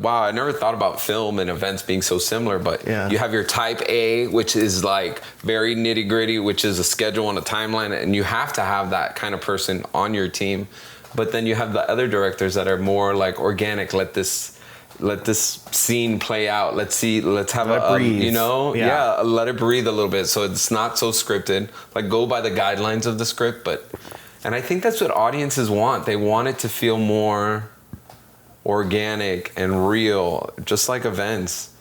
Wow, I never thought about film and events being so similar, but Yeah. you have your type A, which is like very nitty gritty, which is a schedule and a timeline, and you have to have that kind of person on your team. But then you have the other directors that are more like organic. Let this scene play out. Let's have let it breathe. You know, let it breathe a little bit. So it's not so scripted. Like go by the guidelines of the script, and I think that's what audiences want. They want it to feel more organic and real, just like events.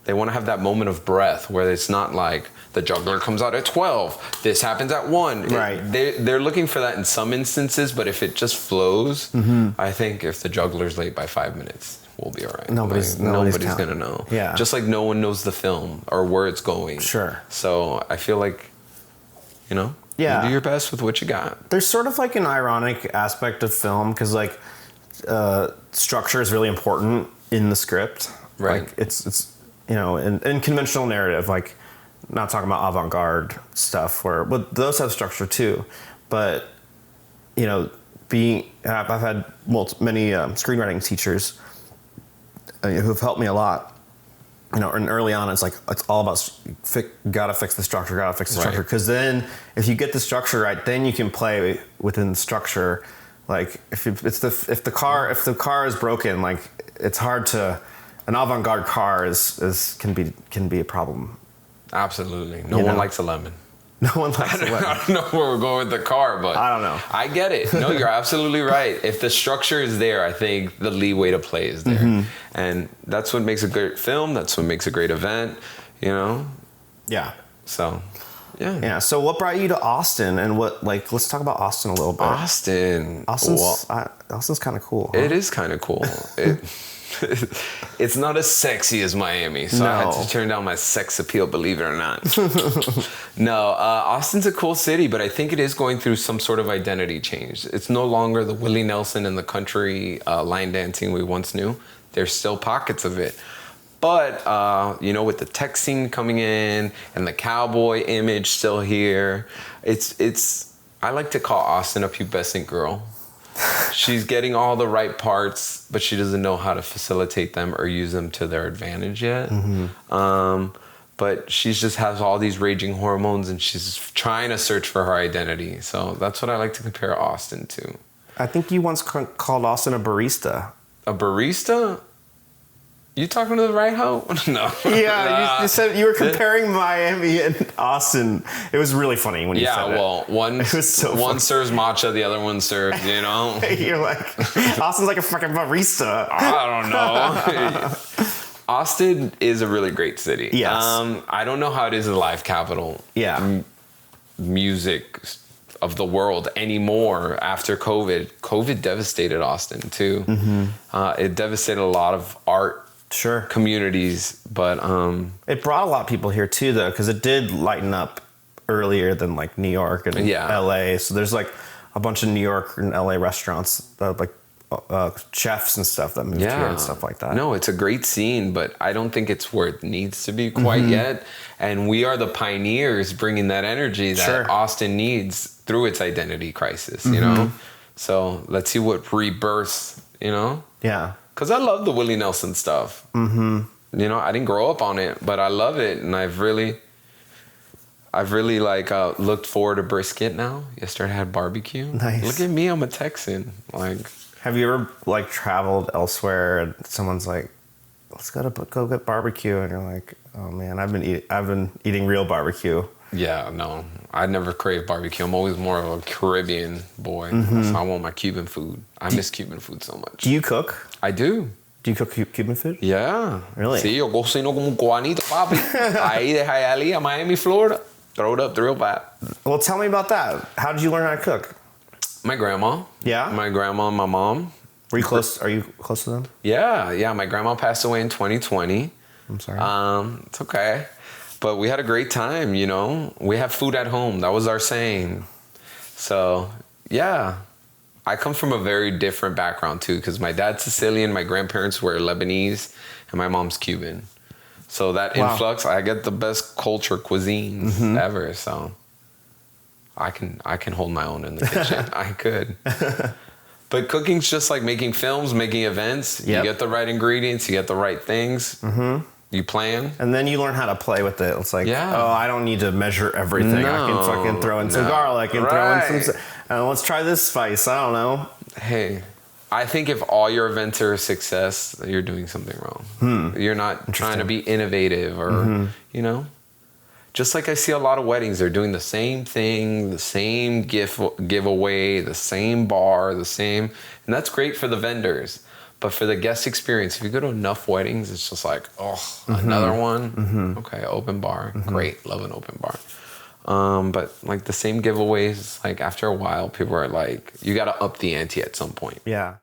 They want to have that moment of breath where it's not like the juggler comes out at 12, this happens at 1. Right. They're looking for that in some instances, but if it just flows, I think if the juggler's late by 5 minutes, we'll be all right. Nobody's going to know. Yeah. Just like no one knows the film or where it's going. Sure. So I feel like, you do your best with what you got. There's sort of like an ironic aspect of film because like structure is really important in the script. Right. Like it's in conventional narrative, like not talking about avant-garde stuff but those have structure too. But I've had many screenwriting teachers who've helped me a lot. And early on, it's all about gotta fix the structure, because then if you get the structure right, then you can play within the structure. Like if the car is broken, like it's hard to. An avant-garde car can be a problem. Absolutely, no one likes a lemon. No one likes a lemon. I don't know where we're going with the car, but I don't know. I get it. No, you're absolutely right. If the structure is there, I think the leeway to play is there, and that's what makes a great film. That's what makes a great event. Yeah. So. Yeah. So what brought you to Austin, and let's talk about Austin a little bit. Austin's kind of cool. Huh? It is kind of cool. It's not as sexy as Miami, so I had to turn down my sex appeal, believe it or not. No, Austin's a cool city, but I think it is going through some sort of identity change. It's no longer the Willie Nelson and the country line dancing we once knew. There's still pockets of it. But, with the tech scene coming in and the cowboy image still here, I like to call Austin a pubescent girl. She's getting all the right parts, but she doesn't know how to facilitate them or use them to their advantage yet. But she just has all these raging hormones, and she's trying to search for her identity. So that's what I like to compare Austin to. I think you once called Austin a barista. A barista? You talking to the right hoe? No. Yeah, you said you were comparing Miami and Austin. It was really funny when you said it. Yeah, well, one serves matcha, the other one serves, You're like, Austin's like a fucking barista. I don't know. Austin is a really great city. Yes. I don't know how it is in the live capital. Yeah. Music of the world anymore after COVID. COVID devastated Austin too. It devastated a lot of art communities, but it brought a lot of people here too, though, because it did lighten up earlier than like New York and LA. So there's like a bunch of New York and LA restaurants that like chefs and stuff that moved here and stuff like that. No, it's a great scene, but I don't think it's where it needs to be quite yet. And we are the pioneers bringing that energy that Austin needs through its identity crisis, So let's see what rebirths, Yeah. Because I love the Willie Nelson stuff. I didn't grow up on it, but I love it, and I've really looked forward to brisket now. Yesterday I had barbecue. Nice. Look at me, I'm a Texan. Have you ever traveled elsewhere and someone's like, "Let's go get barbecue," and you're like, "Oh man, I've been eating real barbecue." Yeah, no, I never crave barbecue. I'm always more of a Caribbean boy. So I want my Cuban food. I miss Cuban food so much. Do you cook? I do. Do you cook Cuban food? Yeah. Really? Sí, yo cocino como un cubanito, papi. Ahí de Hialeah, Miami, Florida. Throw it up real bad. Well, tell me about that. How did you learn how to cook? My grandma. Yeah? My grandma and my mom. Are you close to them? Yeah. My grandma passed away in 2020. I'm sorry. It's okay. But we had a great time, We have food at home. That was our saying. So, yeah. I come from a very different background, too, because my dad's Sicilian, my grandparents were Lebanese, and my mom's Cuban. So that influx, I get the best culture cuisines ever. So I can hold my own in the kitchen. I could. But cooking's just like making films, making events. You get the right ingredients, you get the right things. Mm-hmm. You plan. And then you learn how to play with it. It's like, oh, I don't need to measure everything. No, I can fucking throw in some garlic and throw in some... let's try this spice. I don't know. Hey, I think if all your events are a success, you're doing something wrong. You're not trying to be innovative or, you know? Just like I see a lot of weddings, they're doing the same thing, the same giveaway, the same bar, the same... And that's great for the vendors. But for the guest experience, if you go to enough weddings, it's just like, another one? Okay, open bar. Great, love an open bar. But like the same giveaways, like after a while, people are like, you got to up the ante at some point. Yeah.